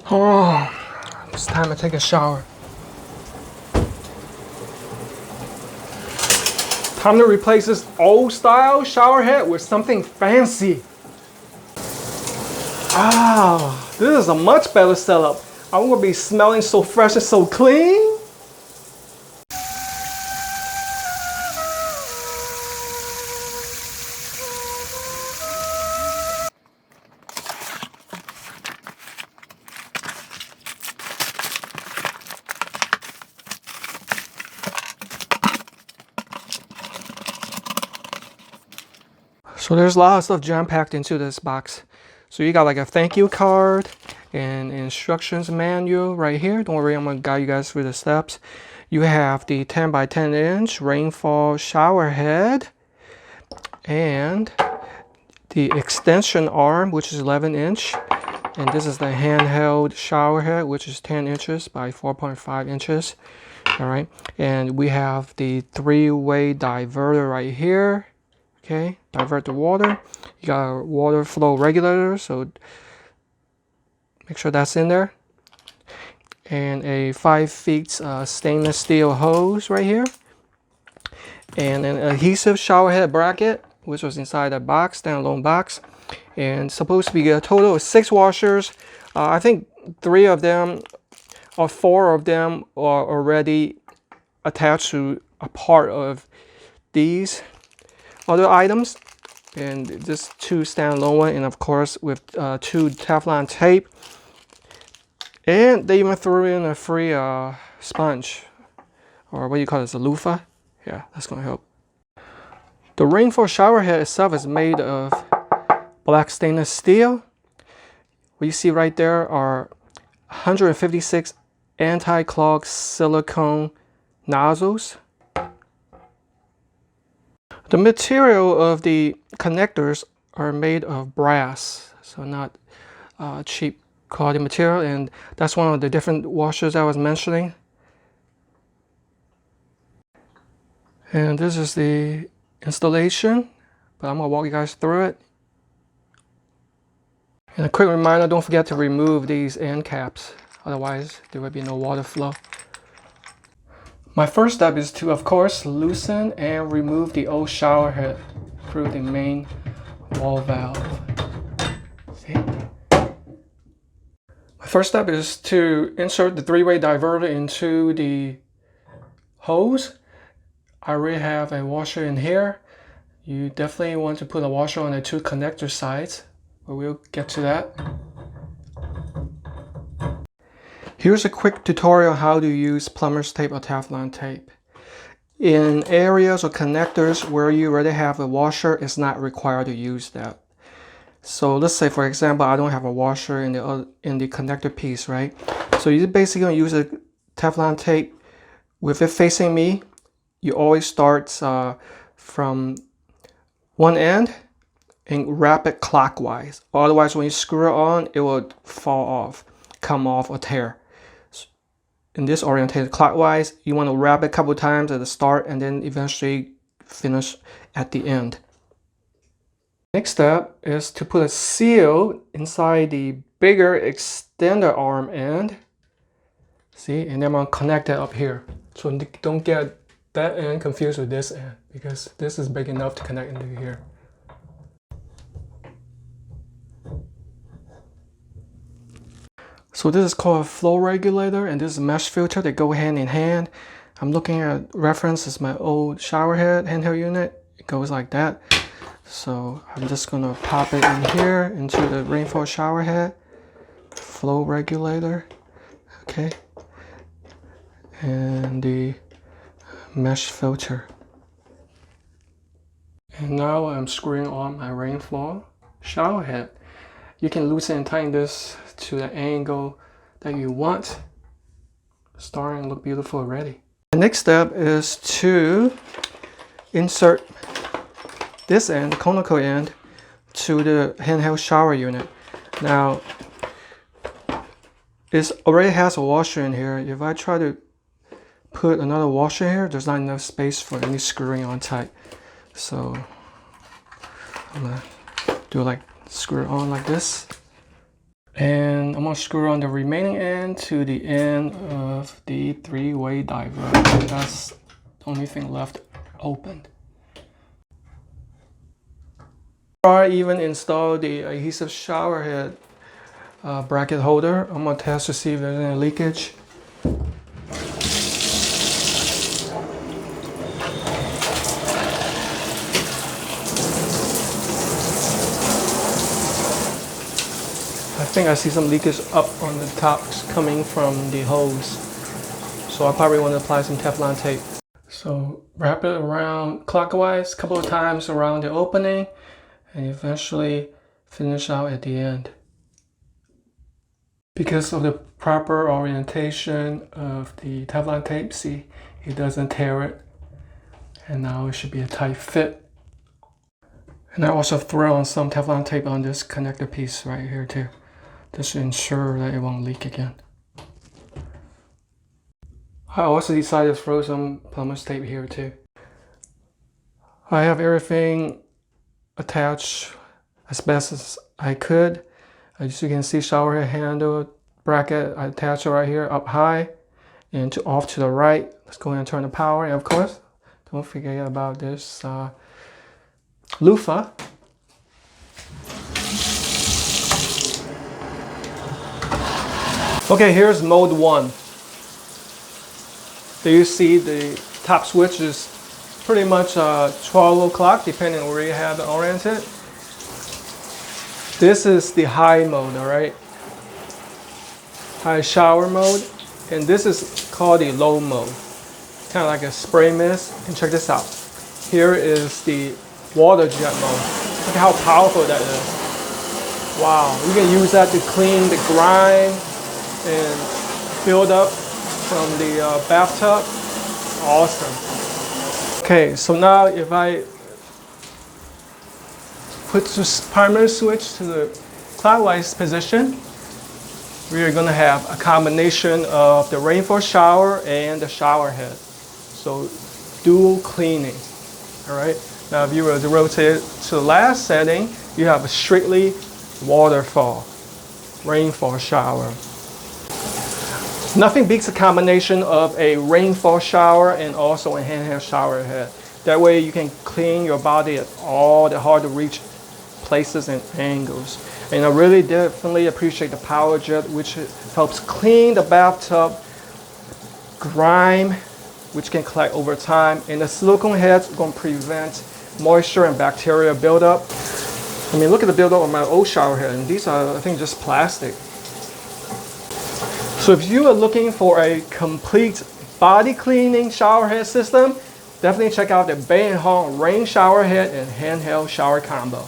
Oh, it's time to take a shower. Time to replace this old style shower head with something fancy. Ah, this is a much better setup. I'm gonna be smelling so fresh and so clean. So there's a lot of stuff jam-packed into this box. So you got like a thank you card and instructions manual right here. Don't worry, I'm gonna guide you guys through the steps. You have the 10 by 10 inch rainfall shower head and the extension arm, which is 11 inch. And this is the handheld shower head, which is 10 inches by 4.5 inches. All right, and we have the 3-way diverter right here. Okay, divert the water. You got a water flow regulator, so make sure that's in there. And a 5 feet stainless steel hose right here. And an adhesive shower head bracket, which was inside a box, standalone box. And supposed to be a total of 6 washers. I think 3 of them or 4 of them are already attached to a part of these other items, and just 2 standalone one, and of course with 2 Teflon tape, and they even threw in a free sponge, or what do you call this, a loofah. Yeah, that's gonna help. The rainfall shower head itself is made of black stainless steel. What you see right there are 156 anti-clog silicone nozzles. The material of the connectors are made of brass, so not cheap quality material, and that's one of the different washers I was mentioning. And this is the installation, but I'm gonna walk you guys through it. And a quick reminder, don't forget to remove these end caps, otherwise there will be no water flow. My first step is to, of course, loosen and remove the old shower head through the main wall valve. See? My first step is to insert the 3-way diverter into the hose. I already have a washer in here. You definitely want to put a washer on the 2 connector sides, but we'll get to that. Here's a quick tutorial on how to use plumber's tape or Teflon tape. In areas or connectors where you already have a washer, it's not required to use that. So let's say, for example, I don't have a washer in the connector piece, right? So you're basically going to use a Teflon tape with it facing me. You always start from one end and wrap it clockwise. Otherwise, when you screw it on, it will fall off, come off, or tear. In this orientation clockwise, you want to wrap it a couple times at the start and then eventually finish at the end. Next step is to put a seal inside the bigger extender arm end. See, and then I'm going to connect it up here. So don't get that end confused with this end, because this is big enough to connect into here. So this is called a flow regulator, and this is a mesh filter. They go hand in hand. I'm looking at reference is my old shower head handheld unit. It goes like that. So I'm just gonna pop it in here into the rainfall shower head. Flow regulator, okay. And the mesh filter. And now I'm screwing on my rainfall shower head. You can loosen and tighten this to the angle that you want. Starting to look beautiful already. The next step is to insert this end, the conical end, to the handheld shower unit. Now, it already has a washer in here. If I try to put another washer here, there's not enough space for any screwing on tight. So I'm gonna do like screw it on like this. And I'm gonna screw on the remaining end to the end of the three-way diver. That's the only thing left open. Before I even install the adhesive shower head bracket holder, I'm gonna test to see if there's any leakage. I think I see some leakage up on the tops coming from the hose. So I probably want to apply some Teflon tape. So wrap it around clockwise a couple of times around the opening and eventually finish out at the end. Because of the proper orientation of the Teflon tape, see, it doesn't tear it. And now it should be a tight fit. And I also throw on some Teflon tape on this connector piece right here too, just to ensure that it won't leak again. I also decided to throw some plumber's tape here too. I have everything attached as best as I could. As you can see, shower head handle bracket I attached right here up high and off to the right. Let's go ahead and turn the power. And of course, don't forget about this loofah. Okay, here's mode 1. Do you see the top switch is pretty much 12 o'clock depending on where you have it oriented. This is the high mode, all right? High shower mode. And this is called the low mode. Kind of like a spray mist. And check this out. Here is the water jet mode. Look at how powerful that is. Wow, you can use that to clean the grime and build up from the bathtub. Awesome. Okay, so now if I put the primary switch to the clockwise position, we are going to have a combination of the rainfall shower and the shower head. So dual cleaning. All right. Now if you were to rotate it to the last setting, you have a strictly waterfall, rainfall shower. Nothing beats a combination of a rainfall shower and also a handheld shower head. That way you can clean your body at all the hard to reach places and angles. And I really definitely appreciate the power jet, which helps clean the bathtub grime, which can collect over time. And the silicone heads are going to prevent moisture and bacteria buildup. I mean, look at the buildup of my old shower head, and these are, I think, just plastic. So if you are looking for a complete body cleaning shower head system, definitely check out the BEI rain shower head and handheld shower combo.